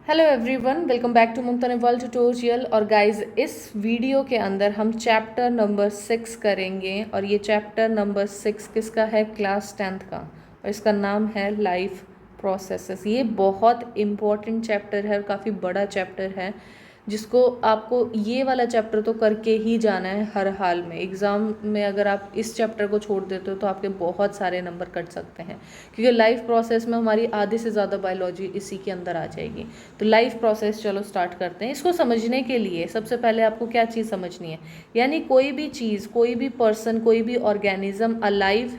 Hello everyone, welcome back to मुमतान world tutorial. और guys, इस वीडियो के अंदर हम चैप्टर नंबर 6 करेंगे। और ये चैप्टर नंबर 6 किसका है? क्लास 10th का। और इसका नाम है लाइफ प्रोसेसेस। ये बहुत इम्पॉर्टेंट चैप्टर है और काफ़ी बड़ा चैप्टर है, जिसको आपको ये वाला चैप्टर तो करके ही जाना है हर हाल में। एग्ज़ाम में अगर आप इस चैप्टर को छोड़ देते हो तो आपके बहुत सारे नंबर कट सकते हैं, क्योंकि लाइफ प्रोसेस में हमारी आधे से ज़्यादा बायोलॉजी इसी के अंदर आ जाएगी। तो लाइफ प्रोसेस चलो स्टार्ट करते हैं। इसको समझने के लिए सबसे पहले आपको क्या चीज़ समझनी है, यानी कोई भी चीज़, कोई भी पर्सन, कोई भी ऑर्गेनिज्म अलाइव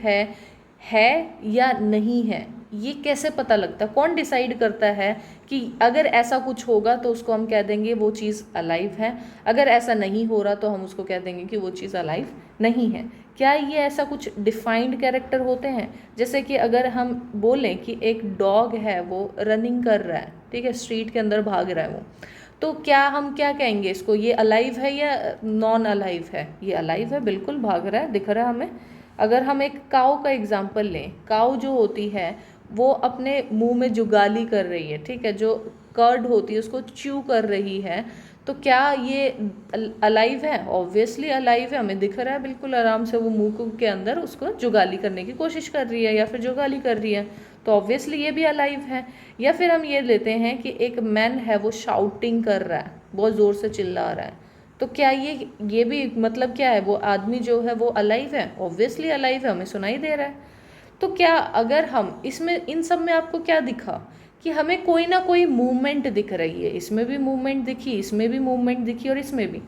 है या नहीं है, ये कैसे पता लगता है? कौन डिसाइड करता है कि अगर ऐसा कुछ होगा तो उसको हम कह देंगे वो चीज़ अलाइव है, अगर ऐसा नहीं हो रहा तो हम उसको कह देंगे कि वो चीज़ अलाइव नहीं है? क्या ये ऐसा कुछ डिफाइंड कैरेक्टर होते हैं? जैसे कि अगर हम बोलें कि एक डॉग है, वो रनिंग कर रहा है, ठीक है, स्ट्रीट के अंदर भाग रहा है वो, तो क्या हम क्या कहेंगे इसको? ये अलाइव है या नॉन अलाइव है? ये अलाइव है, बिल्कुल भाग रहा है, दिख रहा है हमें। अगर हम एक काऊ का एग्जाम्पल लें, काऊ जो होती है वो अपने मुंह में जुगाली कर रही है, ठीक है, जो कर्ड होती है उसको च्यू कर रही है, तो क्या ये अलाइव है? ऑब्वियसली अलाइव है, हमें दिख रहा है बिल्कुल आराम से वो मुंह के अंदर उसको जुगाली करने की कोशिश कर रही है या फिर जुगाली कर रही है, तो ऑब्वियसली ये भी अलाइव है। या फिर हम ये लेते हैं कि एक मैन है, वो शाउटिंग कर रहा है, बहुत ज़ोर से चिल्ला रहा है, तो क्या ये भी मतलब क्या है? वो आदमी जो है वो अलाइव है? ऑब्वियसली अलाइव है, हमें सुनाई दे रहा है। तो क्या अगर हम इसमें, इन सब में आपको क्या दिखा कि हमें कोई ना कोई मूवमेंट दिख रही है? इसमें भी मूवमेंट दिखी, इसमें भी मूवमेंट दिखी और इसमें भी।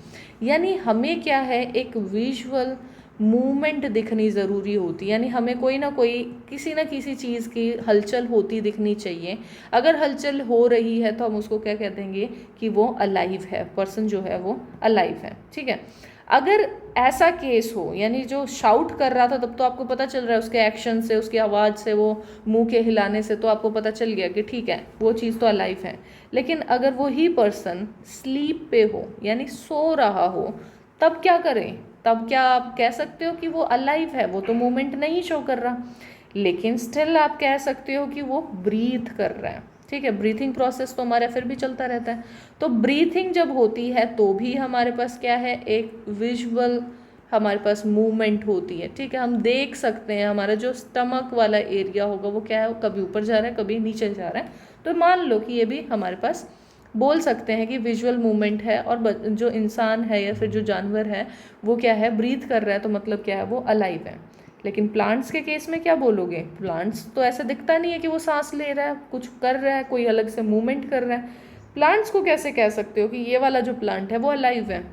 यानी हमें क्या है, एक विजुअल मूवमेंट दिखनी ज़रूरी होती है, यानी हमें कोई ना कोई, किसी ना किसी चीज़ की हलचल होती दिखनी चाहिए। अगर हलचल हो रही है तो हम उसको क्या कह देंगे कि वो अलाइव है, पर्सन जो है वो अलाइव है, ठीक है। अगर ऐसा केस हो, यानी जो शाउट कर रहा था तब तो आपको पता चल रहा है उसके एक्शन से, उसकी आवाज़ से, वो मुंह के हिलाने से तो आपको पता चल गया कि ठीक है वो चीज़ तो अलाइव है। लेकिन अगर वो ही पर्सन स्लीप पे हो, यानी सो रहा हो, तब क्या करें? तब क्या आप कह सकते हो कि वो अलाइव है? वो तो मूवमेंट नहीं शो कर रहा, लेकिन स्टिल आप कह सकते हो कि वो ब्रीथ कर रहा है, ठीक है। ब्रीथिंग प्रोसेस तो हमारा फिर भी चलता रहता है। तो ब्रीथिंग जब होती है तो भी हमारे पास क्या है, एक विजुअल हमारे पास मूवमेंट होती है, ठीक है। हम देख सकते हैं, हमारा जो स्टमक वाला एरिया होगा वो क्या है, वो कभी ऊपर जा रहा है, कभी नीचे जा रहा है, तो मान लो कि ये भी हमारे पास बोल सकते हैं कि विजुअल मूवमेंट है। और जो इंसान है या फिर जो जानवर है वो क्या है, ब्रीथ कर रहा है, तो मतलब क्या है, वो अलाइव है। लेकिन प्लांट्स के केस में क्या बोलोगे? प्लांट्स तो ऐसा दिखता नहीं है कि वो सांस ले रहा है, कुछ कर रहा है, कोई अलग से मूवमेंट कर रहा है। प्लांट्स को कैसे कह सकते हो कि ये वाला जो प्लांट है वो अलाइव है?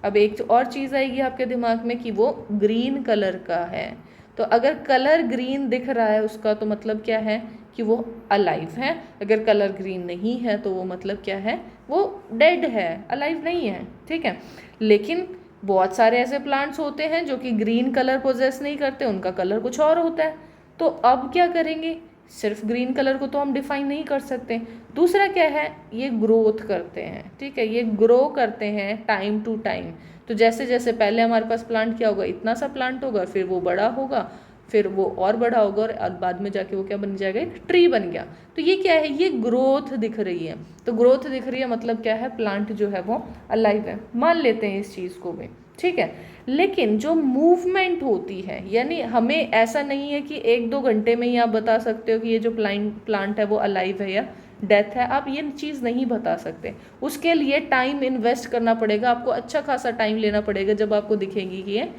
अब एक और चीज़ आएगी आपके दिमाग में कि वो ग्रीन कलर का है। तो अगर कलर ग्रीन दिख रहा है उसका, तो मतलब क्या है कि वो अलाइव है। अगर कलर ग्रीन नहीं है तो वो मतलब क्या है, वो डेड है, अलाइव नहीं है, ठीक है। लेकिन बहुत सारे ऐसे प्लांट्स होते हैं जो कि ग्रीन कलर पोजेस नहीं करते, उनका कलर कुछ और होता है। तो अब क्या करेंगे? सिर्फ ग्रीन कलर को तो हम डिफाइन नहीं कर सकते। दूसरा क्या है, ये ग्रोथ करते हैं, ठीक है, ये ग्रो करते हैं टाइम टू टाइम। तो जैसे जैसे पहले हमारे पास प्लांट क्या होगा, इतना सा प्लांट होगा, फिर वो बड़ा होगा, फिर वो और बड़ा होगा, और बाद में जाके वो क्या बन जाएगा, एक ट्री बन गया। तो ये क्या है, ये ग्रोथ दिख रही है। तो ग्रोथ दिख रही है मतलब क्या है, प्लांट जो है वो अलाइव है, मान लेते हैं इस चीज़ को भी, ठीक है। लेकिन जो मूवमेंट होती है, यानी हमें ऐसा नहीं है कि 1-2 घंटे में ही आप बता सकते हो कि ये जो प्लांट है वो अलाइव है या डेथ है, आप ये चीज़ नहीं बता सकते। उसके लिए टाइम इन्वेस्ट करना पड़ेगा, आपको अच्छा खासा टाइम लेना पड़ेगा, जब आपको दिखेंगी कि ये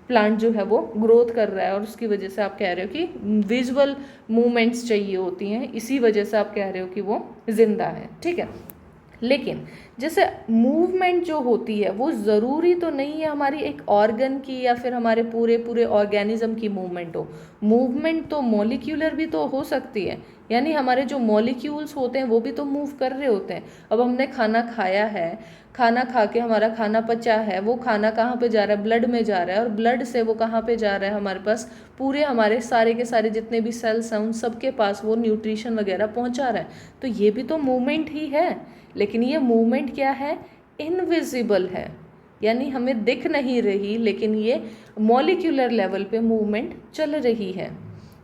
प्लांट जो है वो ग्रोथ कर रहा है। और उसकी वजह से आप कह रहे हो कि विजुअल मूवमेंट्स चाहिए होती हैं, इसी वजह से आप कह रहे हो कि वो जिंदा है, ठीक है। लेकिन जैसे मूवमेंट जो होती है वो ज़रूरी तो नहीं है हमारी एक ऑर्गन की या फिर हमारे पूरे पूरे ऑर्गेनिज्म की मूवमेंट हो। मूवमेंट तो मॉलिक्यूलर भी तो हो सकती है, यानी हमारे जो मॉलिक्यूल्स होते हैं वो भी तो मूव कर रहे होते हैं। अब हमने खाना खाया है, खाना खा के हमारा खाना पचा है, वो खाना कहाँ पे जा रहा है, ब्लड में जा रहा है, और ब्लड से वो कहाँ पे जा रहा है, हमारे पास पूरे हमारे सारे के सारे जितने भी सेल्स हैं उन सबके पास वो न्यूट्रिशन वगैरह पहुँचा रहा है। तो ये भी तो मूवमेंट ही है। लेकिन ये मूवमेंट क्या है, इनविजिबल है, यानी हमें दिख नहीं रही, लेकिन ये मॉलिक्यूलर लेवल पे मूवमेंट चल रही है।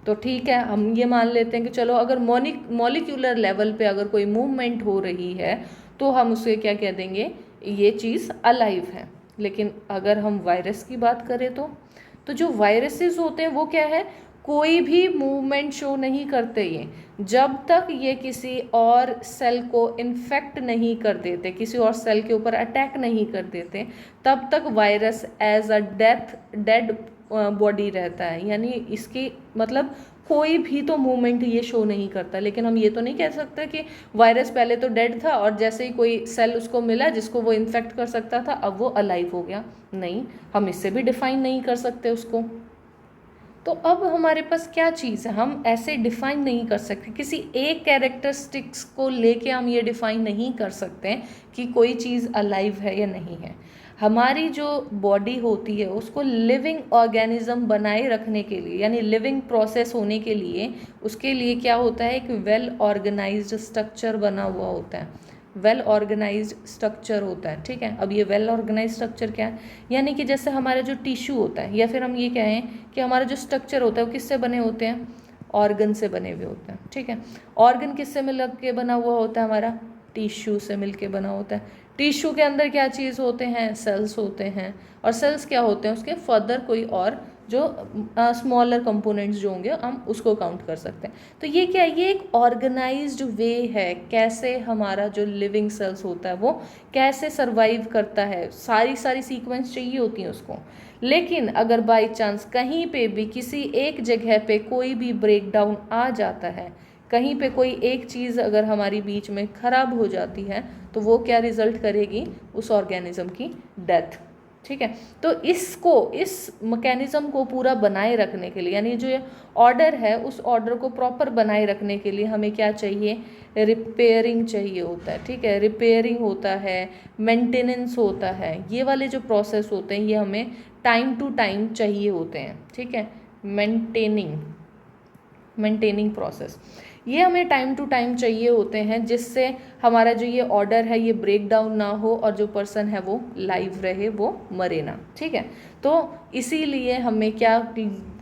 तो ठीक है, हम ये मान लेते हैं कि चलो अगर मॉलिक्यूलर लेवल पे अगर कोई मूवमेंट हो रही है तो हम उसे क्या कह देंगे, ये चीज़ अलाइव है। लेकिन अगर हम वायरस की बात करें तो जो वायरसेस होते हैं वो क्या है, कोई भी मूवमेंट शो नहीं करते ये, जब तक ये किसी और सेल को इन्फेक्ट नहीं कर देते, किसी और सेल के ऊपर अटैक नहीं कर देते, तब तक virus as a dead body रहता है। यानी इसकी मतलब कोई भी तो मूवमेंट ये शो नहीं करता। लेकिन हम ये तो नहीं कह सकते कि वायरस पहले तो डेड था और जैसे ही कोई सेल उसको मिला जिसको वो इन्फेक्ट कर सकता था, अब वो अलाइव हो गया। नहीं, हम इससे भी डिफाइन नहीं कर सकते उसको। तो अब हमारे पास क्या चीज़ है, हम ऐसे डिफाइन नहीं कर सकते, किसी एक कैरेक्टरिस्टिक्स को लेके हम ये डिफाइन नहीं कर सकते कि कोई चीज़ अलाइव है या नहीं है। हमारी जो बॉडी होती है उसको लिविंग ऑर्गेनिज्म बनाए रखने के लिए, यानी लिविंग प्रोसेस होने के लिए, उसके लिए क्या होता है, एक वेल ऑर्गेनाइज्ड स्ट्रक्चर बना हुआ होता है, वेल ऑर्गेनाइज्ड स्ट्रक्चर होता है। ठीक है, अब ये वेल ऑर्गेनाइज्ड स्ट्रक्चर क्या है, यानी कि जैसे हमारा जो टिश्यू होता है, या फिर हम ये कहें कि हमारा जो स्ट्रक्चर होता है वो किससे बने होते हैं, ऑर्गन से बने हुए होते हैं। ठीक है, ऑर्गन किससे मिल के बना हुआ होता है, हमारा टिश्यू से मिलके बना होता है। टिश्यू के अंदर क्या चीज़ होते हैं, सेल्स होते हैं, और सेल्स क्या होते हैं, उसके फर्दर कोई और जो स्मॉलर कंपोनेंट्स जो होंगे हम उसको काउंट कर सकते हैं। तो ये क्या है, ये एक ऑर्गेनाइज्ड वे है कैसे हमारा जो लिविंग सेल्स होता है वो कैसे सरवाइव करता है, सारी सीक्वेंस चाहिए होती है उसको। लेकिन अगर बाई चांस कहीं पे भी किसी एक जगह पे कोई भी ब्रेक डाउन आ जाता है, कहीं पे कोई एक चीज़ अगर हमारी बीच में ख़राब हो जाती है, तो वो क्या रिजल्ट करेगी, उस ऑर्गेनिज्म की डेथ। ठीक है, तो इस मैकेनिज्म को पूरा बनाए रखने के लिए, यानी जो ये ऑर्डर है उस ऑर्डर को प्रॉपर बनाए रखने के लिए हमें क्या चाहिए, रिपेयरिंग चाहिए होता है। ठीक है, रिपेयरिंग होता है, मेंटेनेंस होता है, ये वाले जो प्रोसेस होते हैं ये हमें टाइम टू टाइम चाहिए होते हैं। ठीक है, मेंटेनिंग प्रोसेस ये हमें टाइम टू टाइम चाहिए होते हैं, जिससे हमारा जो ये ऑर्डर है ये ब्रेक डाउन ना हो और जो पर्सन है वो लाइव रहे, वो मरे ना। ठीक है, तो इसीलिए हमें क्या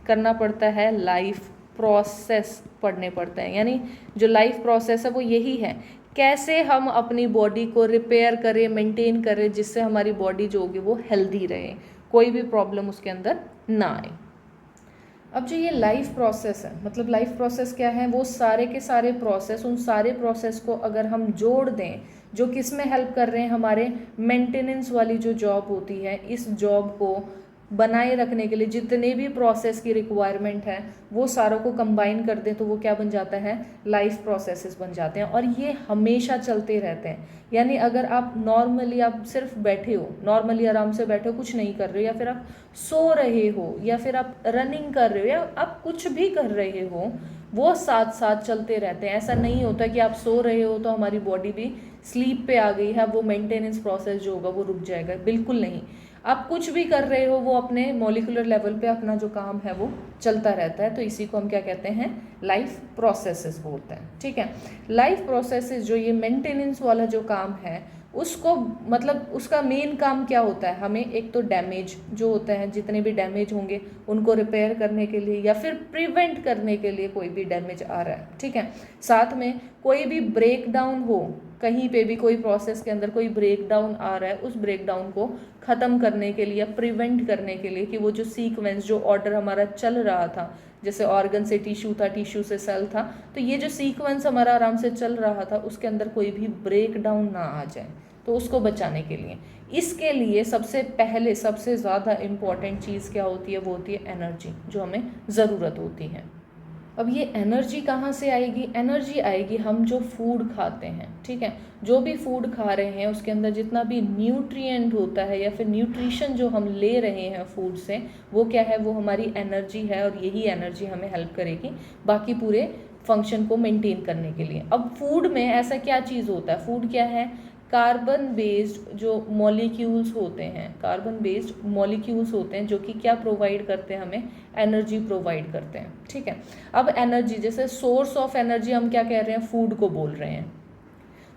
करना पड़ता है, लाइफ प्रोसेस पढ़ने पड़ते हैं। यानी जो लाइफ प्रोसेस है वो यही है, कैसे हम अपनी बॉडी को रिपेयर करें, मेंटेन करें, जिससे हमारी बॉडी जो होगी वो हेल्दी रहे, कोई भी प्रॉब्लम उसके अंदर ना आए। अब जो ये लाइफ प्रोसेस है, मतलब लाइफ प्रोसेस क्या है, वो सारे के सारे प्रोसेस, उन सारे प्रोसेस को अगर हम जोड़ दें, जो किस में हेल्प कर रहे हैं, हमारे मेंटेनेंस वाली जो जॉब होती है, इस जॉब को बनाए रखने के लिए जितने भी प्रोसेस की रिक्वायरमेंट है वो सारों को कंबाइन कर दें, तो वो क्या बन जाता है, लाइफ प्रोसेसेस बन जाते हैं। और ये हमेशा चलते रहते हैं। यानी अगर आप नॉर्मली आप सिर्फ बैठे हो, नॉर्मली आराम से बैठे हो, कुछ नहीं कर रहे हो, या फिर आप सो रहे हो, या फिर आप रनिंग कर रहे हो, या आप कुछ भी कर रहे हो, वो साथ साथ चलते रहते हैं। ऐसा नहीं होता कि आप सो रहे हो तो हमारी बॉडी भी स्लीप पे आ गई है, वो मेंटेनेंस प्रोसेस जो होगा वो रुक जाएगा, बिल्कुल नहीं। आप कुछ भी कर रहे हो, वो अपने मॉलिक्यूलर लेवल पे अपना जो काम है वो चलता रहता है। तो इसी को हम क्या कहते हैं, लाइफ प्रोसेसेस बोलते हैं। ठीक है, लाइफ प्रोसेसेस जो ये मेंटेनेंस वाला जो काम है, उसको मतलब उसका मेन काम क्या होता है, हमें एक तो डैमेज जो होता है, जितने भी डैमेज होंगे उनको रिपेयर करने के लिए या फिर प्रिवेंट करने के लिए, कोई भी डैमेज आ रहा है। ठीक है, साथ में कोई भी ब्रेक डाउन हो, कहीं पे भी कोई प्रोसेस के अंदर कोई ब्रेक डाउन आ रहा है, उस ब्रेक डाउन को ख़त्म करने के लिए, प्रिवेंट करने के लिए, कि वो जो सीक्वेंस, जो ऑर्डर हमारा चल रहा था, जैसे ऑर्गन से टिश्यू था, टिश्यू से सेल था, तो ये जो सीक्वेंस हमारा आराम से चल रहा था उसके अंदर कोई भी ब्रेक डाउन ना आ जाए, तो उसको बचाने के लिए, इसके लिए सबसे पहले सबसे ज़्यादा इम्पॉर्टेंट चीज़ क्या होती है, वो होती है एनर्जी, जो हमें ज़रूरत होती है। अब ये एनर्जी कहाँ से आएगी, एनर्जी आएगी हम जो फूड खाते हैं। ठीक है, जो भी फूड खा रहे हैं उसके अंदर जितना भी न्यूट्रिएंट होता है या फिर न्यूट्रिशन जो हम ले रहे हैं फूड से, वो क्या है, वो हमारी एनर्जी है, और यही एनर्जी हमें हेल्प करेगी बाकी पूरे फंक्शन को मेंटेन करने के लिए। अब फूड में ऐसा क्या चीज़ होता है, फूड क्या है, कार्बन बेस्ड जो मॉलिक्यूल्स होते हैं, कार्बन बेस्ड मॉलिक्यूल्स होते हैं, जो कि क्या प्रोवाइड करते हैं, हमें एनर्जी प्रोवाइड करते हैं। ठीक है, अब एनर्जी, जैसे सोर्स ऑफ एनर्जी हम क्या कह रहे हैं, फूड को बोल रहे हैं।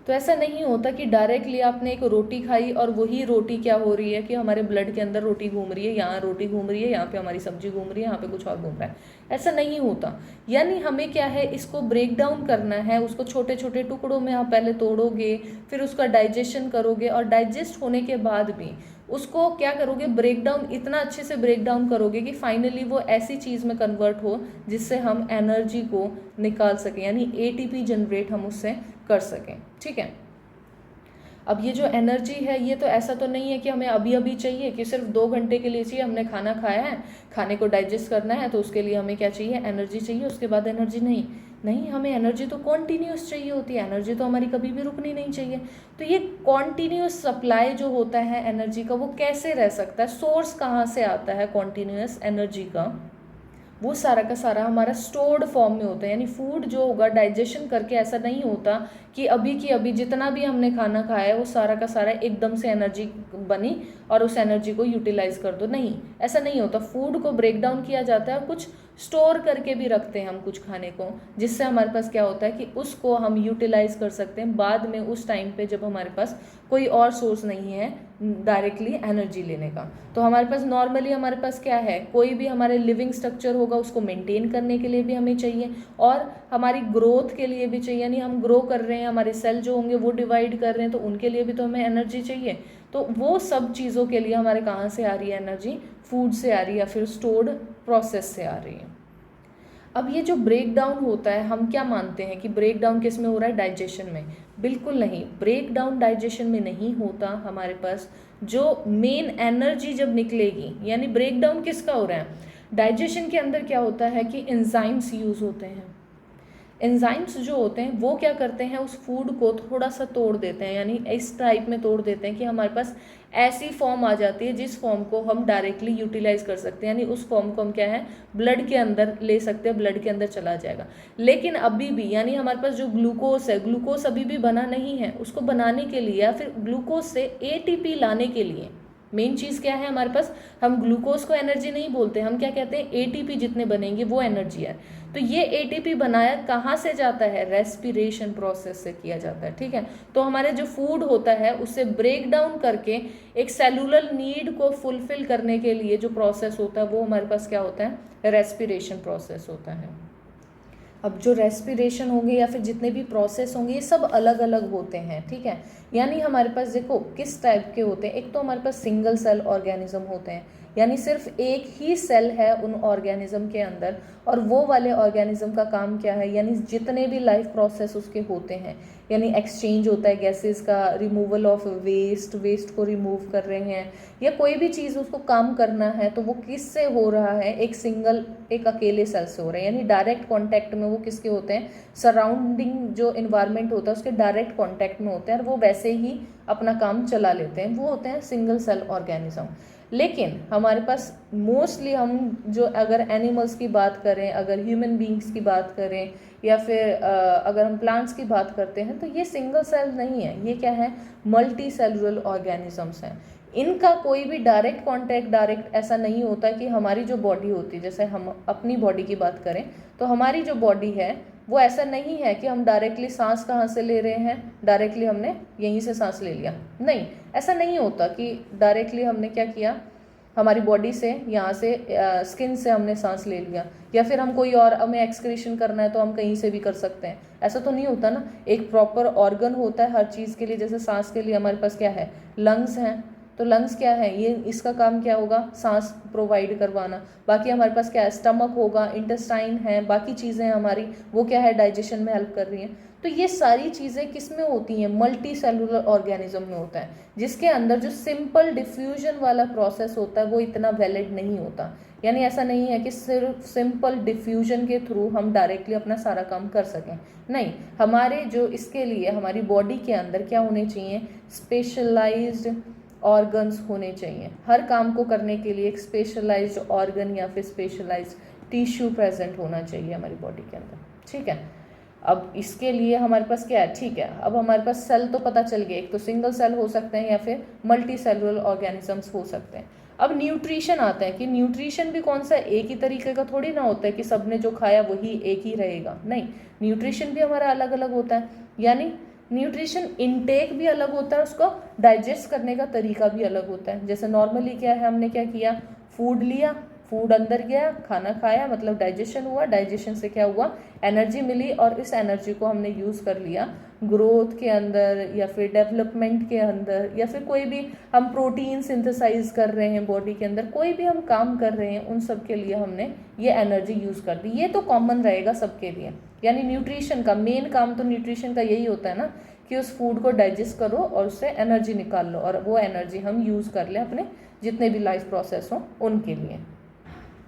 तो ऐसा नहीं होता कि डायरेक्टली आपने एक रोटी खाई और वही रोटी क्या हो रही है कि हमारे ब्लड के अंदर रोटी घूम रही है, यहाँ रोटी घूम रही है, यहाँ पे हमारी सब्जी घूम रही है, यहाँ पे कुछ और घूम रहा है, ऐसा नहीं होता। यानी हमें क्या है, इसको ब्रेक डाउन करना है, उसको छोटे छोटे टुकड़ों में आप पहले तोड़ोगे, फिर उसका डाइजेशन करोगे, और डाइजेस्ट होने के बाद भी उसको क्या करोगे, ब्रेक डाउन, इतना अच्छे से ब्रेक डाउन करोगे कि फाइनली वो ऐसी चीज़ में कन्वर्ट हो जिससे हम एनर्जी को निकाल सकें, यानी एटीपी जनरेट हम उससे कर सकें। ठीक है, अब ये जो एनर्जी है ये तो ऐसा तो नहीं है कि हमें अभी अभी चाहिए, कि सिर्फ 2 घंटे के लिए चाहिए, हमने खाना खाया है, खाने को डाइजेस्ट करना है तो उसके लिए हमें क्या चाहिए, एनर्जी चाहिए, उसके बाद एनर्जी नहीं, हमें एनर्जी तो कॉन्टीन्यूस चाहिए होती है, एनर्जी तो हमारी कभी भी रुकनी नहीं चाहिए। तो ये कॉन्टीन्यूस सप्लाई जो होता है एनर्जी का, वो कैसे रह सकता है, सोर्स कहाँ से आता है कॉन्टीन्यूस एनर्जी का, वो सारा का सारा हमारा स्टोर्ड फॉर्म में होता है। यानी फूड जो होगा डाइजेशन करके ऐसा नहीं होता कि अभी की अभी जितना भी हमने खाना खाया है वो सारा का सारा एकदम से एनर्जी बनी और उस एनर्जी को यूटिलाइज कर दो, नहीं, ऐसा नहीं होता। फूड को ब्रेक डाउन किया जाता है और कुछ स्टोर करके भी रखते हैं हम कुछ खाने को, जिससे हमारे पास क्या होता है कि उसको हम यूटिलाइज कर सकते हैं बाद में, उस टाइम पे जब हमारे पास कोई और सोर्स नहीं है डायरेक्टली एनर्जी लेने का। तो हमारे पास नॉर्मली हमारे पास क्या है, कोई भी हमारे लिविंग स्ट्रक्चर होगा उसको मेंटेन करने के लिए भी हमें चाहिए और हमारी ग्रोथ के लिए भी चाहिए, यानी हम ग्रो कर रहे हैं, हमारे सेल जो होंगे वो डिवाइड कर रहे हैं, तो उनके लिए भी तो हमें एनर्जी चाहिए। तो वो सब चीज़ों के लिए हमारे कहाँ से आ रही है एनर्जी, फूड से आ रही है या फिर स्टोर्ड प्रोसेस से आ रही है। अब ये जो ब्रेक डाउन होता है, हम क्या मानते हैं कि ब्रेक डाउन किस में हो रहा है, डाइजेशन में? बिल्कुल नहीं, ब्रेक डाउन डाइजेशन में नहीं होता। हमारे पास जो मेन एनर्जी जब निकलेगी, यानी ब्रेक डाउन किसका हो रहा है, डाइजेशन के अंदर क्या होता है कि एंजाइम्स यूज़ होते हैं। एंजाइम्स जो होते हैं वो क्या करते हैं, उस फूड को थोड़ा सा तोड़ देते हैं, यानी इस टाइप में तोड़ देते हैं कि हमारे पास ऐसी फॉर्म आ जाती है जिस फॉर्म को हम डायरेक्टली यूटिलाइज कर सकते हैं, यानी उस फॉर्म को हम क्या है, ब्लड के अंदर ले सकते हैं, ब्लड के अंदर चला जाएगा। लेकिन अभी भी यानी हमारे पास जो ग्लूकोज है, ग्लूकोज अभी भी बना नहीं है, उसको बनाने के लिए या फिर ग्लूकोज से एटीपी लाने के लिए मेन चीज़ क्या है हमारे पास, हम ग्लूकोज को एनर्जी नहीं बोलते, हम क्या कहते हैं, एटीपी जितने बनेंगे वो एनर्जी है। तो ये एटीपी बनाया कहाँ से जाता है, रेस्पिरेशन प्रोसेस से किया जाता है। ठीक है, तो हमारे जो फूड होता है उससे ब्रेक डाउन करके एक सेलुलर नीड को फुलफिल करने के लिए जो प्रोसेस होता है वो हमारे पास क्या होता है, रेस्पिरेशन प्रोसेस होता है। अब जो रेस्पिरेशन होंगे या फिर जितने भी प्रोसेस होंगे ये सब अलग अलग होते हैं। ठीक है, यानी हमारे पास देखो किस टाइप के होते हैं, एक तो हमारे पास सिंगल सेल ऑर्गेनिज्म होते हैं, यानी सिर्फ एक ही सेल है उन ऑर्गेनिज्म के अंदर, और वो वाले ऑर्गेनिज्म का काम क्या है, यानी जितने भी लाइफ प्रोसेस उसके होते हैं, यानी एक्सचेंज होता है गैसेस का, रिमूवल ऑफ वेस्ट को रिमूव कर रहे हैं, या कोई भी चीज़ उसको काम करना है तो वो किससे हो रहा है, एक अकेले सेल से हो रहा है, यानी डायरेक्ट कॉन्टैक्ट में वो किसके होते हैं, सराउंडिंग जो इन्वायरमेंट होता है उसके डायरेक्ट कॉन्टैक्ट में होते हैं और वो वैसे ही अपना काम चला लेते हैं, वो होते हैं सिंगल सेल ऑर्गेनिज्म। लेकिन हमारे पास मोस्टली हम जो अगर एनिमल्स की बात करें, अगर ह्यूमन बींग्स की बात करें, या फिर अगर हम प्लांट्स की बात करते हैं, तो ये सिंगल सेल नहीं है, ये क्या है, मल्टी सेलुलर ऑर्गेनिजम्स हैं। इनका कोई भी डायरेक्ट डायरेक्ट ऐसा नहीं होता कि हमारी जो बॉडी होती है, जैसे हम अपनी बॉडी की बात करें तो हमारी जो बॉडी है वो ऐसा नहीं है कि हम डायरेक्टली सांस कहाँ से ले रहे हैं, डायरेक्टली हमने यहीं से सांस ले लिया, नहीं, ऐसा नहीं होता कि डायरेक्टली हमने क्या किया, हमारी बॉडी से यहाँ से स्किन से हमने सांस ले लिया, या फिर हम कोई और हमें एक्सक्रीशन करना है तो हम कहीं से भी कर सकते हैं, ऐसा तो नहीं होता ना। एक प्रॉपर ऑर्गन होता है हर चीज़ के लिए, जैसे सांस के लिए हमारे पास क्या है, लंग्स हैं, तो लंग्स क्या है, ये इसका काम क्या होगा, सांस प्रोवाइड करवाना। बाकी हमारे पास क्या है, स्टमक होगा, इंटेस्टाइन है, बाकी चीज़ें हमारी वो क्या है, डाइजेशन में हेल्प कर रही हैं। तो ये सारी चीज़ें किस में होती हैं, मल्टी सेलुलर ऑर्गेनिज्म में होता है, जिसके अंदर जो सिंपल डिफ्यूजन वाला प्रोसेस होता है वो इतना वैलिड नहीं होता। यानी ऐसा नहीं है कि सिर्फ सिंपल डिफ्यूजन के थ्रू हम डायरेक्टली अपना सारा काम कर सकें, नहीं, हमारे जो इसके लिए हमारी बॉडी के अंदर क्या होने चाहिए, स्पेशलाइज्ड ऑर्गन्स होने चाहिए। हर काम को करने के लिए एक स्पेशलाइज्ड ऑर्गन या फिर स्पेशलाइज्ड टिश्यू प्रेजेंट होना चाहिए हमारी बॉडी के अंदर। ठीक है, अब इसके लिए हमारे पास क्या है, ठीक है, अब हमारे पास सेल तो पता चल गया, एक तो सिंगल सेल हो सकते हैं या फिर मल्टी सेलुलर ऑर्गेनिजम्स हो सकते हैं। अब न्यूट्रिशन आता है कि न्यूट्रिशन भी कौन सा एक ही तरीके का थोड़ी ना होता है कि सबने जो खाया वही एक ही रहेगा, नहीं, न्यूट्रिशन भी हमारा अलग अलग होता है। यानी न्यूट्रिशन इनटेक भी अलग होता है, उसको डाइजेस्ट करने का तरीका भी अलग होता है। जैसे नॉर्मली क्या है, हमने क्या किया, फूड लिया, फूड अंदर गया, खाना खाया, मतलब डाइजेशन हुआ, डाइजेशन से क्या हुआ, एनर्जी मिली, और इस एनर्जी को हमने यूज़ कर लिया ग्रोथ के अंदर या फिर डेवलपमेंट के अंदर, या फिर कोई भी हम प्रोटीन सिंथेसाइज कर रहे हैं बॉडी के अंदर, कोई भी हम काम कर रहे हैं, उन सब के लिए हमने ये एनर्जी यूज़ कर दी। ये तो कॉमन रहेगा सबके लिए। यानी न्यूट्रिशन का मेन काम तो न्यूट्रिशन का यही होता है ना, कि उस फूड को डाइजेस्ट करो और उससे एनर्जी निकाल लो, और वो एनर्जी हम यूज़ कर लें अपने जितने भी लाइफ प्रोसेस हों उनके लिए।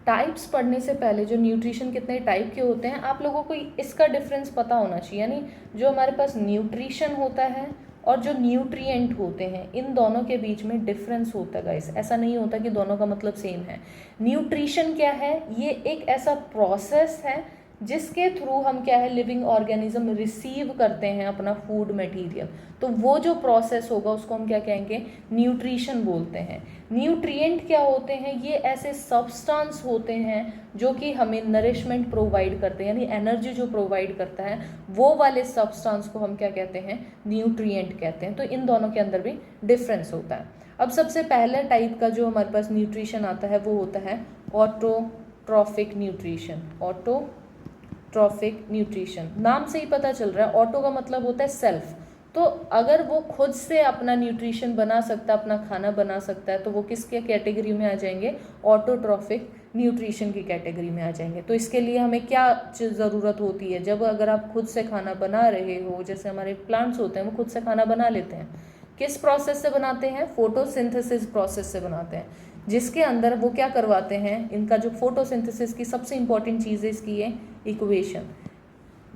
टाइप्स पढ़ने से पहले जो न्यूट्रिशन कितने टाइप के होते हैं आप लोगों को इसका डिफरेंस पता होना चाहिए। यानी जो हमारे पास न्यूट्रिशन होता है और जो न्यूट्रिएंट होते हैं, इन दोनों के बीच में डिफरेंस होता है गाइस। ऐसा नहीं होता कि दोनों का मतलब सेम है। न्यूट्रिशन क्या है, ये एक ऐसा प्रोसेस है जिसके थ्रू हम क्या है, लिविंग ऑर्गेनिज्म रिसीव करते हैं अपना फूड मटेरियल। तो वो जो प्रोसेस होगा उसको हम क्या कहेंगे, न्यूट्रिशन बोलते हैं। न्यूट्रिएंट क्या होते हैं, ये ऐसे सब्सटेंस होते हैं जो कि हमें नरिशमेंट प्रोवाइड करते हैं, यानी एनर्जी जो प्रोवाइड करता है, वो वाले सब्सटेंस को हम क्या कहते हैं, न्यूट्रिएंट कहते हैं। तो इन दोनों के अंदर भी डिफरेंस होता है। अब सबसे पहले टाइप का जो हमारे पास न्यूट्रिशन आता है वो होता है ऑटोट्रॉफिक न्यूट्रिशन। ऑटोट्रॉफिक न्यूट्रिशन, नाम से ही पता चल रहा है, ऑटो का मतलब होता है सेल्फ। तो अगर वो खुद से अपना न्यूट्रिशन बना सकता है, अपना खाना बना सकता है, तो वो किसके कैटेगरी में आ जाएंगे, ऑटोट्रॉफिक न्यूट्रिशन की कैटेगरी में आ जाएंगे। तो इसके लिए हमें क्या ज़रूरत होती है, जब अगर आप खुद से खाना बना रहे हो, जैसे हमारे प्लांट्स होते हैं वो खुद से खाना बना लेते हैं, किस प्रोसेस से बनाते हैं, फोटोसिंथेसिस प्रोसेस से बनाते हैं, जिसके अंदर वो क्या करवाते हैं, इनका जो फोटोसिंथेसिस की सबसे इंपॉर्टेंट चीज़ है इसकी है इक्वेशन।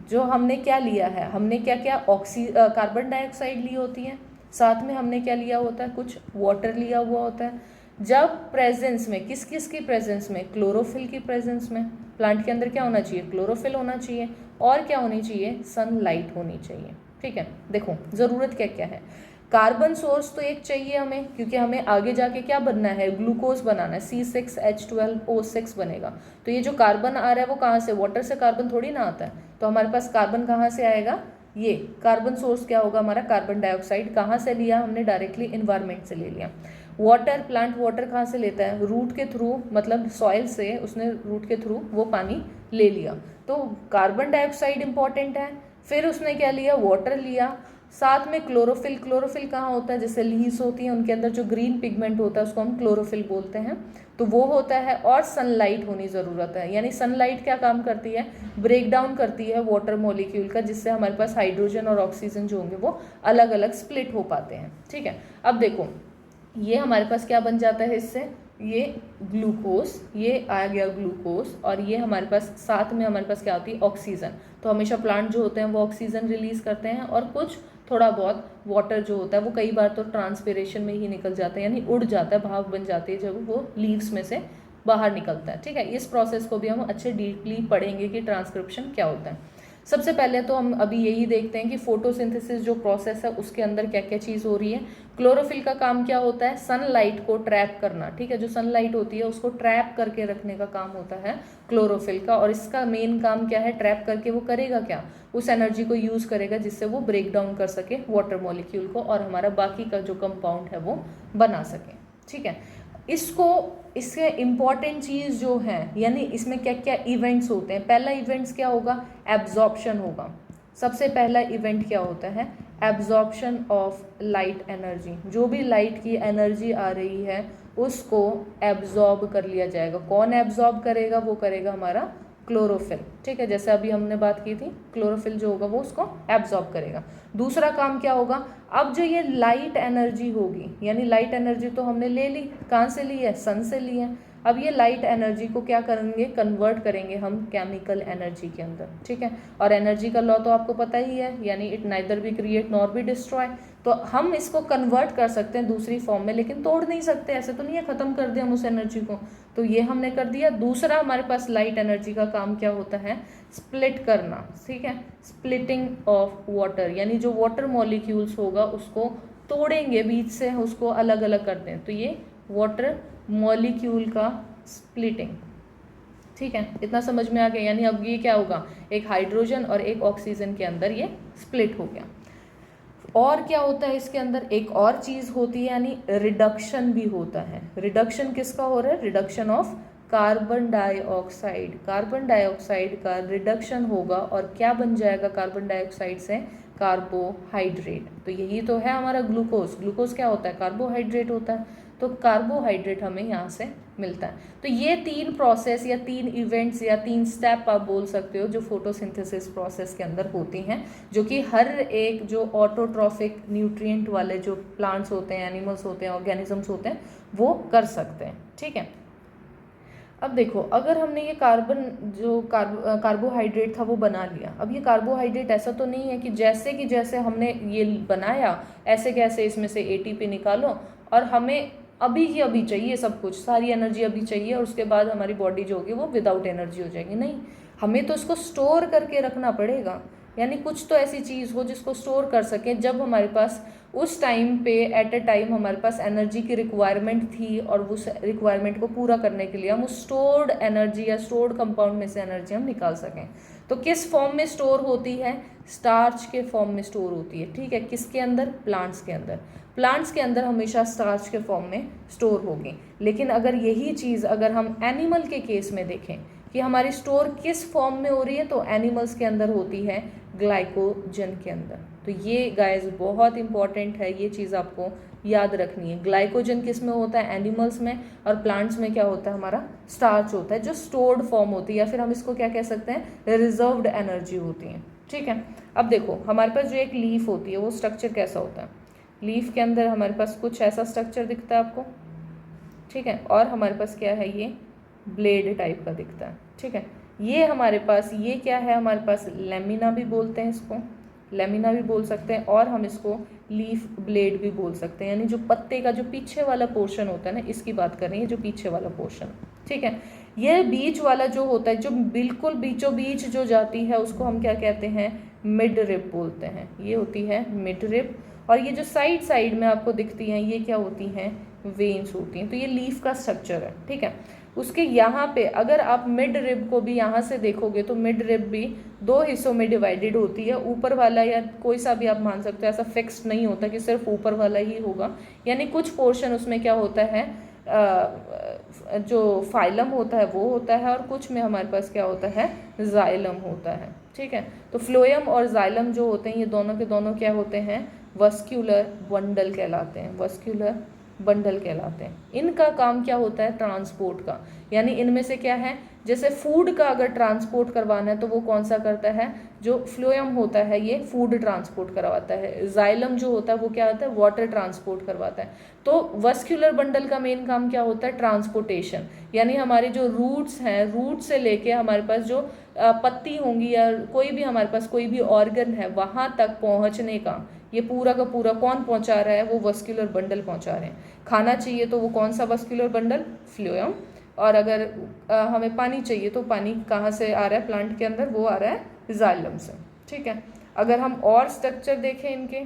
जो हमने क्या लिया है, हमने क्या क्या कार्बन डाइऑक्साइड ली होती है, साथ में हमने क्या लिया होता है, कुछ वाटर लिया हुआ होता है। जब प्रेजेंस में, किस किस की प्रेजेंस में, क्लोरोफिल की प्रेजेंस में, प्लांट के अंदर क्या होना चाहिए, क्लोरोफिल होना चाहिए, और क्या होनी चाहिए, सनलाइट होनी चाहिए। ठीक है, देखो ज़रूरत क्या क्या है। कार्बन सोर्स तो एक चाहिए हमें, क्योंकि हमें आगे जाके क्या बनना है, ग्लूकोज बनाना है, C6H12O6 बनेगा। तो ये जो कार्बन आ रहा है वो कहाँ से, वाटर से कार्बन थोड़ी ना आता है, तो हमारे पास कार्बन कहाँ से आएगा, ये कार्बन सोर्स क्या होगा हमारा, कार्बन डाइऑक्साइड। कहाँ से लिया हमने, डायरेक्टली इन्वायरमेंट से ले लिया। वाटर, प्लांट वाटर कहाँ से लेता है, रूट के थ्रू, मतलब सॉइल से उसने रूट के थ्रू वो पानी ले लिया। तो कार्बन डाइऑक्साइड इंपॉर्टेंट है, फिर उसने क्या लिया, वाटर लिया, साथ में क्लोरोफिल। क्लोरोफिल कहाँ होता है, जैसे लीव्स होती हैं उनके अंदर जो ग्रीन पिगमेंट होता है उसको हम क्लोरोफिल बोलते हैं, तो वो होता है। और सनलाइट होनी ज़रूरत है, यानी सनलाइट क्या काम करती है, ब्रेक डाउन करती है वाटर मॉलिक्यूल का, जिससे हमारे पास हाइड्रोजन और ऑक्सीजन जो होंगे वो अलग अलग स्प्लिट हो पाते हैं। ठीक है, अब देखो ये हमारे पास क्या बन जाता है इससे, ये ग्लूकोज, ये आ गया ग्लूकोज, और ये हमारे पास साथ में हमारे पास क्या होती है, ऑक्सीजन। तो हमेशा प्लांट जो होते हैं वो ऑक्सीजन रिलीज करते हैं, और कुछ थोड़ा बहुत वाटर जो होता है वो कई बार तो ट्रांसपिरेशन में ही निकल जाता है, यानी उड़ जाता है, भाप बन जाती है जब वो लीव्स में से बाहर निकलता है। ठीक है, इस प्रोसेस को भी हम अच्छे डीपली पढ़ेंगे कि ट्रांसक्रिप्शन क्या होता है। सबसे पहले तो हम अभी यही देखते हैं कि फोटोसिंथेसिस जो प्रोसेस है उसके अंदर क्या क्या चीज़ हो रही है। क्लोरोफिल का काम क्या होता है, सनलाइट को ट्रैप करना। ठीक है, जो सनलाइट होती है उसको ट्रैप करके रखने का काम होता है क्लोरोफिल का, और इसका मेन काम क्या है, ट्रैप करके वो करेगा क्या, उस एनर्जी को यूज़ करेगा जिससे वो ब्रेक डाउन कर सके वाटर मॉलिक्यूल को, और हमारा बाकी का जो कंपाउंड है वो बना सके। ठीक है, इसके इम्पॉर्टेंट चीज़ जो है, यानी इसमें क्या क्या इवेंट्स होते हैं। पहला इवेंट्स क्या होगा, एब्जॉर्प्शन होगा। सबसे पहला इवेंट क्या होता है, एब्जॉर्प्शन ऑफ लाइट एनर्जी। जो भी लाइट की एनर्जी आ रही है उसको एब्जॉर्ब कर लिया जाएगा। कौन एब्जॉर्ब करेगा, वो करेगा हमारा क्लोरोफिल। ठीक है, जैसे अभी हमने बात की थी, क्लोरोफिल जो होगा वो उसको एब्जॉर्ब करेगा। दूसरा काम क्या होगा, अब जो ये लाइट एनर्जी होगी, यानी लाइट एनर्जी तो हमने ले ली, कहाँ से ली है, सन से ली है। अब ये लाइट एनर्जी को क्या करेंगे, कन्वर्ट करेंगे हम केमिकल एनर्जी के अंदर। ठीक है, और एनर्जी का लॉ तो आपको पता ही है, यानी it neither be create nor be destroy. तो हम इसको कन्वर्ट कर सकते हैं दूसरी फॉर्म में, लेकिन तोड़ नहीं सकते, ऐसे तो नहीं है ख़त्म कर दिया हम उस एनर्जी को, तो ये हमने कर दिया। दूसरा हमारे पास लाइट एनर्जी का काम क्या होता है, स्प्लिट करना। ठीक है, स्प्लिटिंग ऑफ वाटर, यानी जो वाटर मॉलिक्यूल्स होगा उसको तोड़ेंगे बीच से, उसको अलग अलग करते हैं, तो ये वाटर मॉलिक्यूल का स्प्लिटिंग। ठीक है, इतना समझ में आ गया। यानी अब ये क्या होगा, एक हाइड्रोजन और एक ऑक्सीजन के अंदर ये स्प्लिट हो गया। और क्या होता है इसके अंदर, एक और चीज़ होती है, यानी रिडक्शन भी होता है। रिडक्शन किसका हो रहा है, reduction of carbon dioxide. Carbon dioxide का रिडक्शन होगा और क्या बन जाएगा कार्बन डाइऑक्साइड से, कार्बोहाइड्रेट। तो यही तो है हमारा ग्लूकोज। ग्लूकोज क्या होता है, कार्बोहाइड्रेट होता है। तो कार्बोहाइड्रेट हमें यहाँ से मिलता है। तो ये 3 प्रोसेस या 3 इवेंट्स या 3 स्टेप आप बोल सकते हो जो फोटोसिंथेसिस प्रोसेस के अंदर होती हैं, जो कि हर एक जो ऑटोट्रॉफिक न्यूट्रिएंट वाले जो प्लांट्स होते हैं, एनिमल्स होते हैं, ऑर्गेनिजम्स होते हैं, वो कर सकते हैं। ठीक है, अब देखो, अगर हमने ये कार्बोहाइड्रेट था वो बना लिया, अब ये कार्बोहाइड्रेट ऐसा तो नहीं है कि जैसे हमने ये बनाया ऐसे कैसे इसमें से एटीपी निकालो और हमें अभी ही अभी चाहिए सब कुछ, सारी एनर्जी अभी चाहिए और उसके बाद हमारी बॉडी जो होगी वो विदाउट एनर्जी हो जाएगी। नहीं, हमें तो इसको स्टोर करके रखना पड़ेगा, यानी कुछ तो ऐसी चीज़ हो जिसको स्टोर कर सकें जब हमारे पास उस टाइम पे एट अ टाइम हमारे पास एनर्जी की रिक्वायरमेंट थी, और उस रिक्वायरमेंट को पूरा करने के लिए हम उस स्टोर्ड एनर्जी या स्टोर्ड कंपाउंड में से एनर्जी हम निकाल सकें। तो किस फॉर्म में स्टोर होती है, स्टार्च के फॉर्म में स्टोर होती है। ठीक है, किसके अंदर, प्लांट्स के अंदर। प्लांट्स के अंदर हमेशा स्टार्च के फॉर्म में स्टोर होगी। लेकिन अगर यही चीज़ अगर हम एनिमल के केस में देखें कि हमारी स्टोर किस फॉर्म में हो रही है, तो एनिमल्स के अंदर होती है ग्लाइकोजन के अंदर। तो ये गाइस बहुत इंपॉर्टेंट है, ये चीज़ आपको याद रखनी है। ग्लाइकोजन किस में होता है, एनिमल्स में, और प्लांट्स में क्या होता है, हमारा स्टार्च होता है जो स्टोर्ड फॉर्म होती है, या फिर हम इसको क्या कह सकते हैं, रिजर्व्ड एनर्जी होती है। ठीक है, अब देखो हमारे पास जो एक लीफ होती है वो स्ट्रक्चर कैसा होता है। लीफ के अंदर हमारे पास कुछ ऐसा स्ट्रक्चर दिखता है आपको। ठीक है, और हमारे पास क्या है, ये ब्लेड टाइप का दिखता है। ठीक है, ये हमारे पास ये क्या है, हमारे पास लेमिना भी बोलते हैं इसको, लेमिना भी बोल सकते हैं, और हम इसको लीफ ब्लेड भी बोल सकते हैं, यानी जो पत्ते का जो पीछे वाला पोर्शन होता है ना, इसकी बात कर रहे हैं, जो पीछे वाला पोर्शन। ठीक है, ये बीच वाला जो होता है, जो बिल्कुल बीचों बीच जो जाती है, उसको हम क्या कहते हैं, मिड रिब बोलते हैं। ये होती है मिड रिब, और ये जो साइड साइड में आपको दिखती हैं ये क्या होती हैं, वेन्स होती हैं। तो ये लीफ का स्ट्रक्चर है। ठीक है, उसके यहाँ पे अगर आप मिड रिब को भी यहाँ से देखोगे तो मिड रिब भी 2 हिस्सों में डिवाइडेड होती है। ऊपर वाला या कोई सा भी आप मान सकते हो, ऐसा फिक्स्ड नहीं होता कि सिर्फ ऊपर वाला ही होगा, यानी कुछ पोर्शन उसमें क्या होता है, जो फाइलम होता है वो होता है, और कुछ में हमारे पास क्या होता है, जाइलम होता है। ठीक है, तो फ्लोएम और जाइलम जो होते हैं ये दोनों के दोनों क्या होते हैं, वस्क्यूलर बंडल कहलाते हैं, वस्क्यूलर बंडल कहलाते हैं। इनका काम क्या होता है, ट्रांसपोर्ट का, यानी इनमें से क्या है, जैसे फूड का अगर ट्रांसपोर्ट करवाना है तो वो कौन सा करता है, जो फ्लोएम होता है ये फूड ट्रांसपोर्ट करवाता है। जाइलम जो होता है वो क्या होता है, वाटर ट्रांसपोर्ट करवाता है। तो वस्क्यूलर बंडल का मेन काम क्या होता है, ट्रांसपोर्टेशन, यानी हमारी जो रूट्स हैं, रूट से लेके हमारे पास जो पत्ती होंगी या कोई भी हमारे पास कोई भी ऑर्गन है वहाँ तक पहुँचने का ये पूरा का पूरा कौन पहुंचा रहा है, वो वस्क्यूलर बंडल पहुंचा रहे हैं। खाना चाहिए तो वो कौन सा वस्क्यूलर बंडल, फ्लोएम, और अगर हमें पानी चाहिए तो पानी कहाँ से आ रहा है प्लांट के अंदर, वो आ रहा है जाइलम से। ठीक है, अगर हम और स्ट्रक्चर देखें इनके,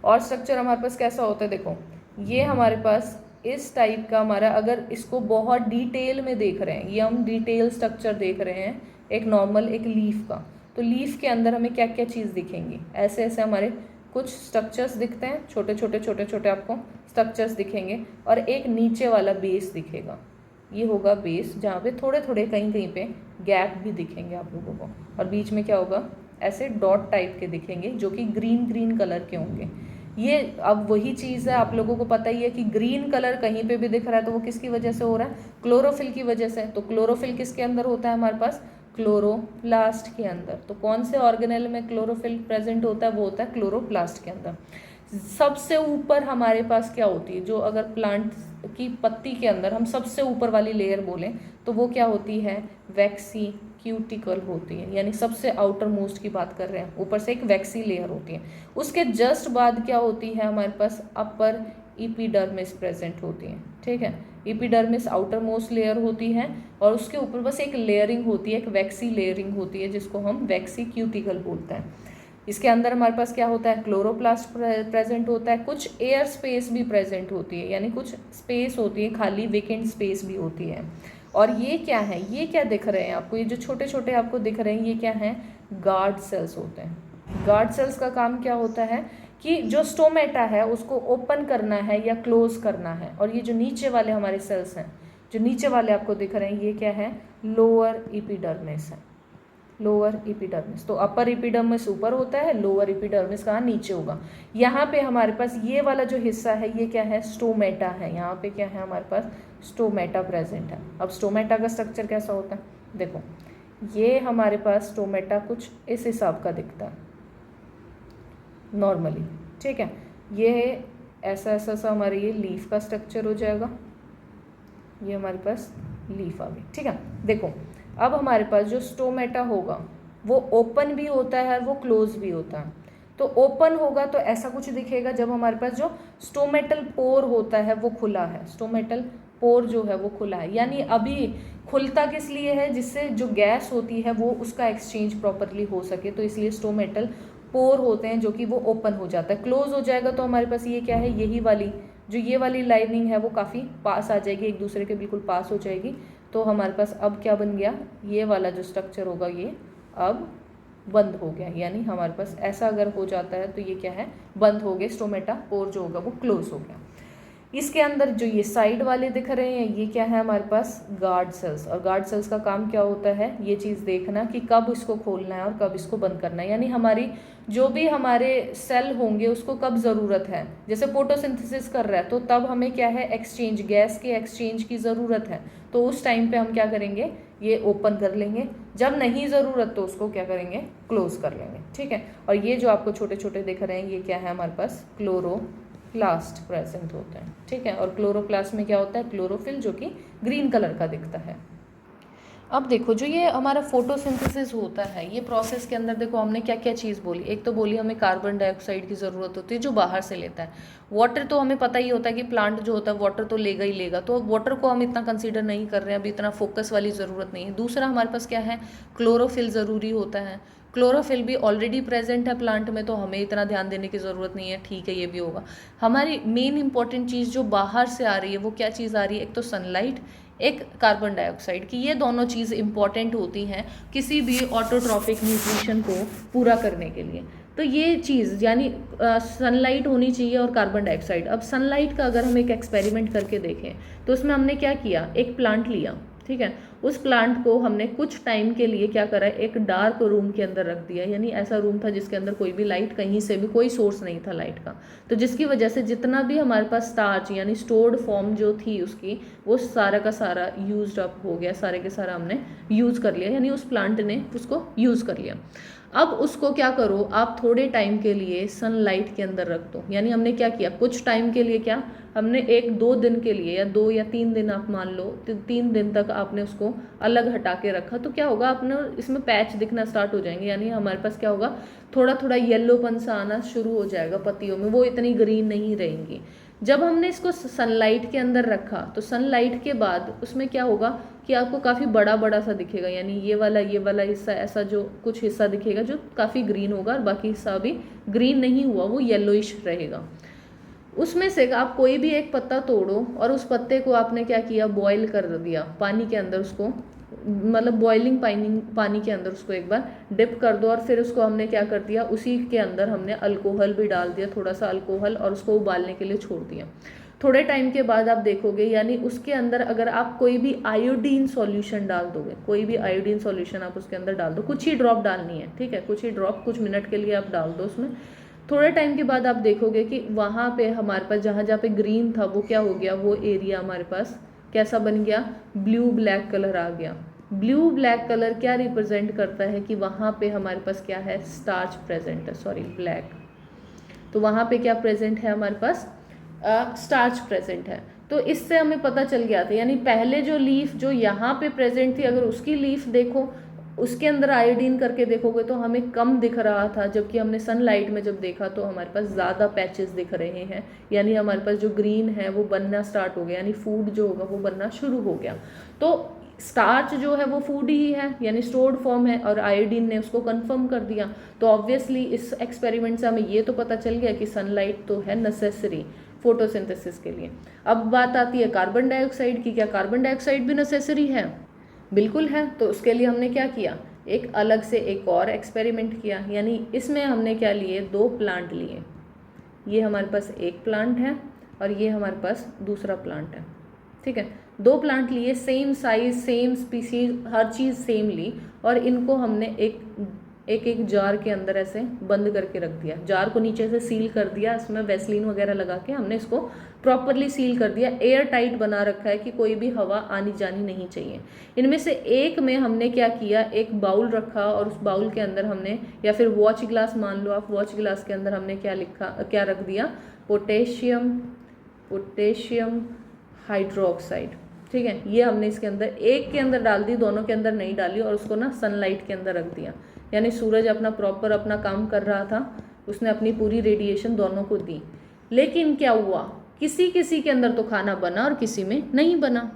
और स्ट्रक्चर हमारे पास कैसा होता है, देखो ये हमारे पास इस टाइप का हमारा, अगर इसको बहुत डिटेल में देख रहे हैं, ये हम डिटेल स्ट्रक्चर देख रहे हैं एक नॉर्मल एक लीफ का, तो लीफ के अंदर हमें क्या क्या चीज़ दिखेंगी, ऐसे ऐसे हमारे कुछ स्ट्रक्चर्स दिखते हैं, छोटे छोटे आपको स्ट्रक्चर्स दिखेंगे, और एक नीचे वाला बेस दिखेगा, ये होगा बेस, जहाँ पे थोड़े थोड़े कहीं कहीं पे गैप भी दिखेंगे आप लोगों को, और बीच में क्या होगा, ऐसे डॉट टाइप के दिखेंगे जो कि ग्रीन ग्रीन कलर के होंगे। ये अब वही चीज़ है, आप लोगों को पता ही है कि ग्रीन कलर कहीं पे भी दिख रहा है तो वो किसकी वजह से हो रहा है, क्लोरोफिल की वजह से। तो क्लोरोफिल किसके अंदर होता है हमारे पास, क्लोरोप्लास्ट के अंदर। तो कौन से ऑर्गेनेल में क्लोरोफिल प्रेजेंट होता है, वो होता है क्लोरोप्लास्ट के अंदर। सबसे ऊपर हमारे पास क्या होती है, जो अगर प्लांट की पत्ती के अंदर हम सबसे ऊपर वाली लेयर बोलें तो वो क्या होती है, वैक्सी क्यूटिकल होती है, यानी सबसे आउटर मोस्ट की बात कर रहे हैं, ऊपर से एक वैक्सी लेयर होती है। उसके जस्ट बाद क्या होती है हमारे पास, अपर इपीडर्मिस प्रेजेंट होती है। ठीक है, इपीडर्मिस आउटर मोस्ट लेयर होती है, और उसके ऊपर बस एक लेयरिंग होती है, एक वैक्सी लेयरिंग होती है, जिसको हम वैक्सी क्यूटिकल बोलते हैं। इसके अंदर हमारे पास क्या होता है, क्लोरोप्लास्ट प्रेजेंट होता है, कुछ एयर स्पेस भी प्रेजेंट होती है, यानी कुछ स्पेस होती है खाली, वेकेंट स्पेस भी होती है। और ये क्या है, ये क्या दिख रहे हैं आपको, ये जो छोटे छोटे आपको दिख रहे हैं ये क्या हैं, गार्ड सेल्स होते हैं। गार्ड सेल्स का काम क्या होता है कि जो स्टोमेटा है उसको ओपन करना है या क्लोज करना है। और ये जो नीचे वाले हमारे सेल्स हैं, जो नीचे वाले आपको दिख रहे हैं, ये क्या है, लोअर एपिडर्मिस है, लोअर एपिडर्मिस। तो अपर एपिडर्मिस ऊपर होता है, लोअर एपिडर्मिस कहाँ, नीचे होगा। यहाँ पे हमारे पास ये वाला जो हिस्सा है ये क्या है, स्टोमेटा है। यहाँ पे क्या है हमारे पास, स्टोमेटा प्रेजेंट है। अब स्टोमेटा का स्ट्रक्चर कैसा होता है, देखो ये हमारे पास स्टोमेटा कुछ इस हिसाब का दिखता है नॉर्मली, ठीक है। ये ऐसा ऐसा सा हमारे ये लीफ का स्ट्रक्चर हो जाएगा, ये हमारे पास लीफ आ गई, ठीक है। देखो अब हमारे पास जो स्टोमेटा होगा वो ओपन भी होता है और वो क्लोज भी होता है। तो ओपन होगा तो ऐसा कुछ दिखेगा जब हमारे पास जो स्टोमेटल पोर होता है वो खुला है, स्टोमेटल पोर जो है वो खुला है। यानी अभी खुलता किस लिए है, जिससे जो गैस होती है वो उसका एक्सचेंज प्रॉपरली हो सके, तो इसलिए स्टोमेटल पोर होते हैं जो कि वो ओपन हो जाता है। क्लोज हो जाएगा तो हमारे पास ये क्या है, यही वाली जो ये वाली लाइनिंग है वो काफ़ी पास आ जाएगी, एक दूसरे के बिल्कुल पास हो जाएगी। तो हमारे पास अब क्या बन गया, ये वाला जो स्ट्रक्चर होगा ये अब बंद हो गया। यानी हमारे पास ऐसा अगर हो जाता है तो ये क्या है, बंद हो गए, स्टोमेटा पोर जो होगा वो क्लोज हो गया। इसके अंदर जो ये साइड वाले दिख रहे हैं ये क्या है हमारे पास, गार्ड सेल्स। और गार्ड सेल्स का काम क्या होता है, ये चीज़ देखना कि कब इसको खोलना है और कब इसको बंद करना है। यानी हमारी जो भी हमारे सेल होंगे उसको कब ज़रूरत है, जैसे फोटोसिंथेसिस कर रहा है तो तब हमें क्या है, एक्सचेंज, गैस के एक्सचेंज की ज़रूरत है, तो उस टाइम पे हम क्या करेंगे, ये ओपन कर लेंगे। जब नहीं ज़रूरत तो उसको क्या करेंगे, क्लोज कर लेंगे, ठीक है। और ये जो आपको छोटे छोटे दिख रहे हैं ये क्या है हमारे पास, क्लोरोप्लास्ट प्रेजेंट होते हैं, ठीक है। और क्लोरोप्लास्ट में क्या होता है, क्लोरोफिल, जो कि ग्रीन कलर का दिखता है। अब देखो जो ये हमारा फोटोसिंथेसिस होता है, ये प्रोसेस के अंदर देखो हमने क्या क्या चीज़ बोली। एक तो बोली हमें कार्बन डाइऑक्साइड की ज़रूरत होती है जो बाहर से लेता है। वाटर तो हमें पता ही होता है कि प्लांट जो होता है वाटर तो लेगा ही लेगा, तो वाटर को हम इतना कंसीडर नहीं कर रहे हैं, अभी इतना फोकस वाली ज़रूरत नहीं है। दूसरा हमारे पास क्या है, क्लोरोफिल ज़रूरी होता है। क्लोरोफिल भी ऑलरेडी प्रेजेंट है प्लांट में, तो हमें इतना ध्यान देने की ज़रूरत नहीं है, ठीक है, ये भी होगा। हमारी मेन इंपॉर्टेंट चीज़ जो बाहर से आ रही है वो क्या चीज़ आ रही है, एक तो सनलाइट, एक कार्बन डाइऑक्साइड की। ये दोनों चीज़ इंपॉर्टेंट होती हैं किसी भी ऑटोट्रॉफिक न्यूट्रिशन को पूरा करने के लिए। तो ये चीज़ यानी सनलाइट होनी चाहिए और कार्बन डाइऑक्साइड। अब सनलाइट का अगर हम एक एक्सपेरिमेंट करके देखें तो उसमें हमने क्या किया, एक प्लांट लिया, ठीक है। उस प्लांट को हमने कुछ टाइम के लिए क्या करा, एक डार्क रूम के अंदर रख दिया। यानी ऐसा रूम था जिसके अंदर कोई भी लाइट, कहीं से भी कोई सोर्स नहीं था लाइट का, तो जिसकी वजह से जितना भी हमारे पास स्टार्च यानी स्टोर्ड फॉर्म जो थी उसकी, वो सारा का सारा यूज्ड अप हो गया, सारे के सारा हमने यूज़ कर लिया, यानी उस प्लांट ने उसको यूज़ कर लिया। अब उसको क्या करो, आप थोड़े टाइम के लिए सनलाइट के अंदर रख दो। यानी हमने क्या किया, कुछ टाइम के लिए, क्या हमने 1-2 दिन के लिए या 2 या 3 दिन आप मान लो, 3 दिन तक आपने उसको अलग हटा के रखा, तो क्या होगा, आपने इसमें पैच दिखना स्टार्ट हो जाएंगे। यानी हमारे पास क्या होगा, थोड़ा थोड़ा येलोपन सा आना शुरू हो जाएगा पत्तियों में, वो इतनी ग्रीन नहीं रहेंगी। जब हमने इसको सनलाइट के अंदर रखा तो सनलाइट के बाद उसमें क्या होगा कि आपको काफ़ी बड़ा बड़ा सा दिखेगा। यानी ये वाला हिस्सा, ऐसा जो कुछ हिस्सा दिखेगा जो काफ़ी ग्रीन होगा, और बाकी हिस्सा अभी ग्रीन नहीं हुआ, वो येलोइश रहेगा। उसमें से आप कोई भी एक पत्ता तोड़ो और उस पत्ते को आपने क्या किया, बॉईल कर दिया पानी के अंदर, उसको मतलब बॉइलिंग पानी के अंदर उसको एक बार डिप कर दो, और फिर उसको हमने क्या कर दिया, उसी के अंदर हमने अल्कोहल भी डाल दिया, थोड़ा सा अल्कोहल, और उसको उबालने के लिए छोड़ दिया। थोड़े टाइम के बाद आप देखोगे, यानी उसके अंदर अगर आप कोई भी आयोडीन सॉल्यूशन डाल दोगे, कोई भी आयोडीन सॉल्यूशन आप उसके अंदर डाल दो, कुछ ही ड्रॉप डालनी है, ठीक है, कुछ ही ड्रॉप, कुछ मिनट के लिए आप डाल दो उसमें। थोड़े टाइम के बाद आप देखोगे कि वहाँ पे हमारे पास जहाँ जहाँ पे ग्रीन था वो क्या हो गया, वो एरिया हमारे पास कैसा बन गया, ब्लू ब्लैक कलर आ गया। ब्लू ब्लैक कलर क्या रिप्रेजेंट करता है कि वहाँ पे हमारे पास क्या है, स्टार्च प्रेजेंट है, सॉरी ब्लैक, तो वहाँ पे क्या प्रेजेंट है हमारे पास, स्टार्च प्रेजेंट है। तो इससे हमें पता चल गया था, यानी पहले जो लीफ जो यहाँ पे प्रेजेंट थी, अगर उसकी लीफ देखो, उसके अंदर आयोडीन करके देखोगे तो हमें कम दिख रहा था, जबकि हमने सनलाइट में जब देखा तो हमारे पास ज़्यादा पैचेस दिख रहे हैं। यानी हमारे पास जो ग्रीन है वो बनना स्टार्ट हो गया, यानी फूड जो होगा वो बनना शुरू हो गया। तो स्टार्च जो है वो फूड ही है, यानी स्टोर्ड फॉर्म है, और आयोडीन ने उसको कंफर्म कर दिया। तो ऑब्वियसली इस एक्सपेरिमेंट से हमें ये तो पता चल गया कि सनलाइट तो है नेसेसरी फोटोसिंथेसिस के लिए। अब बात आती है कार्बन डाइऑक्साइड की, क्या कार्बन डाइऑक्साइड भी नेसेसरी है? बिल्कुल है। तो उसके लिए हमने क्या किया, एक अलग से एक और एक्सपेरिमेंट किया। यानी इसमें हमने क्या लिए, 2 प्लांट लिए, ये हमारे पास एक प्लांट है और ये हमारे पास दूसरा प्लांट है, ठीक है। दो प्लांट लिए, सेम साइज, सेम स्पीसीज, हर चीज़ सेम ली, और इनको हमने एक जार के अंदर ऐसे बंद करके रख दिया। जार को नीचे से सील कर दिया, इसमें वैसलीन वगैरह लगा के हमने इसको प्रॉपरली सील कर दिया, एयर टाइट बना रखा है कि कोई भी हवा आनी जानी नहीं चाहिए। इनमें से एक में हमने क्या किया, एक बाउल रखा और उस बाउल के अंदर हमने, या फिर वॉच ग्लास मान लो आप, वॉच ग्लास के अंदर हमने क्या रख दिया, पोटेशियम हाइड्रोक्साइड, ठीक है। ये हमने इसके अंदर, एक के अंदर डाल दी, दोनों के अंदर नहीं डाली, और उसको ना सनलाइट के अंदर रख दिया। यानी सूरज अपना प्रॉपर अपना काम कर रहा था, उसने अपनी पूरी रेडिएशन दोनों को दी। लेकिन क्या हुआ, किसी किसी के अंदर तो खाना बना और किसी में नहीं बना।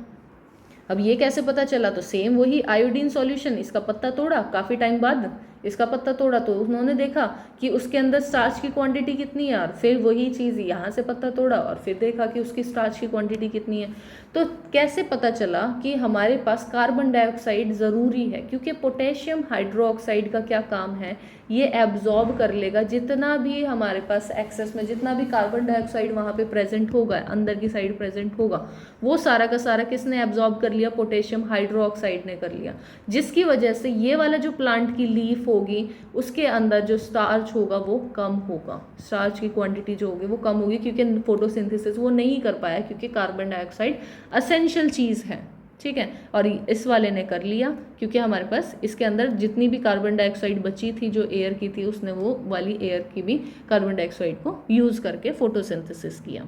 अब ये कैसे पता चला, तो सेम वही आयोडीन सॉल्यूशन, इसका पत्ता तोड़ा काफ़ी टाइम बाद, इसका पत्ता तोड़ा तो उन्होंने देखा कि उसके अंदर स्टार्च की क्वांटिटी कितनी है, और फिर वही चीज़ यहाँ से पत्ता तोड़ा और फिर देखा कि उसकी स्टार्च की क्वांटिटी कितनी है। तो कैसे पता चला कि हमारे पास कार्बन डाइऑक्साइड ज़रूरी है, क्योंकि पोटेशियम हाइड्रोक्साइड का क्या काम है, ये एब्जॉर्ब कर लेगा जितना भी हमारे पास एक्सेस में, जितना भी कार्बन डाइऑक्साइड वहाँ पे प्रेजेंट होगा, अंदर की साइड प्रेजेंट होगा, वो सारा का सारा किसने एब्जॉर्ब कर लिया, पोटेशियम हाइड्रोक्साइड ने कर लिया। जिसकी वजह से ये वाला जो प्लांट की लीफ होगी, उसके अंदर जो स्टार्च होगा वो कम होगा, स्टार्च की क्वांटिटी जो होगी वो कम होगी, क्योंकि फोटोसिंथेसिस वो नहीं कर पाया, क्योंकि कार्बन डाइऑक्साइड असेंशियल चीज़ है, ठीक है। और इस वाले ने कर लिया, क्योंकि हमारे पास इसके अंदर जितनी भी कार्बन डाइऑक्साइड बची थी जो एयर की थी, उसने वो वाली एयर की भी कार्बन डाइऑक्साइड को यूज़ करके फोटोसिंथेसिस किया।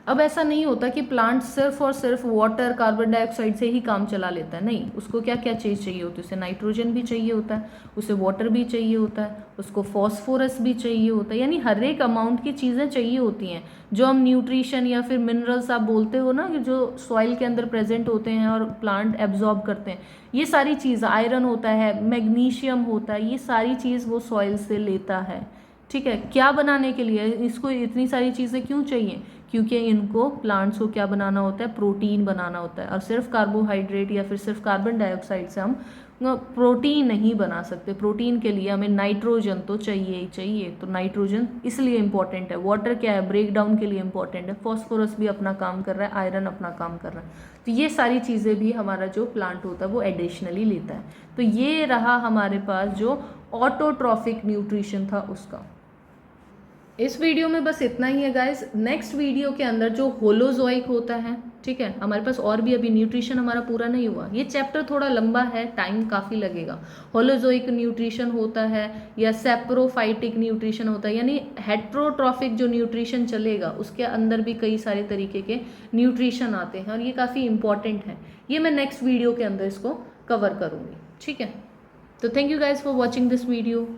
अब ऐसा नहीं होता कि प्लांट सिर्फ और सिर्फ वाटर कार्बन डाइऑक्साइड से ही काम चला लेता है, नहीं, उसको क्या क्या चीज़ चाहिए होती है, उसे नाइट्रोजन भी चाहिए होता है, उसे वाटर भी चाहिए होता है, उसको फॉस्फोरस भी चाहिए होता है, यानी हर एक अमाउंट की चीज़ें चाहिए होती हैं। जो हम न्यूट्रिशन या फिर मिनरल्स आप बोलते हो ना, कि जो सॉइल के अंदर प्रेजेंट होते हैं और प्लांट एब्जॉर्ब करते हैं, ये सारी चीज़, आयरन होता है, मैग्नीशियम होता है, ये सारी चीज़ वो सॉइल से लेता है, ठीक है। क्या बनाने के लिए इसको इतनी सारी चीज़ें क्यों चाहिए, क्योंकि इनको प्लांट्स को क्या बनाना होता है, प्रोटीन बनाना होता है, और सिर्फ कार्बोहाइड्रेट या फिर सिर्फ कार्बन डाइऑक्साइड से हम प्रोटीन नहीं बना सकते। प्रोटीन के लिए हमें नाइट्रोजन तो चाहिए ही चाहिए, तो नाइट्रोजन इसलिए इंपॉर्टेंट है। वाटर क्या है, ब्रेक डाउन के लिए इंपॉर्टेंट है। फॉस्फोरस भी अपना काम कर रहा है, आयरन अपना काम कर रहा है, तो ये सारी चीज़ें भी हमारा जो प्लांट होता है वो एडिशनली लेता है। तो ये रहा हमारे पास जो ऑटोट्रॉफिक न्यूट्रिशन था उसका। इस वीडियो में बस इतना ही है गाइस। नेक्स्ट वीडियो के अंदर जो होलोजोइक होता है, ठीक है, हमारे पास और भी अभी न्यूट्रिशन हमारा पूरा नहीं हुआ, ये चैप्टर थोड़ा लंबा है, टाइम काफ़ी लगेगा। होलोजोइक न्यूट्रिशन होता है या सेप्रोफाइटिक न्यूट्रिशन होता है, यानी हेट्रोट्रॉफिक जो न्यूट्रिशन चलेगा उसके अंदर भी कई सारे तरीके के न्यूट्रिशन आते हैं, और ये काफ़ी इंपॉर्टेंट है। ये मैं नेक्स्ट वीडियो के अंदर इसको कवर करूँगी, ठीक है। तो thank you guys for watching this video.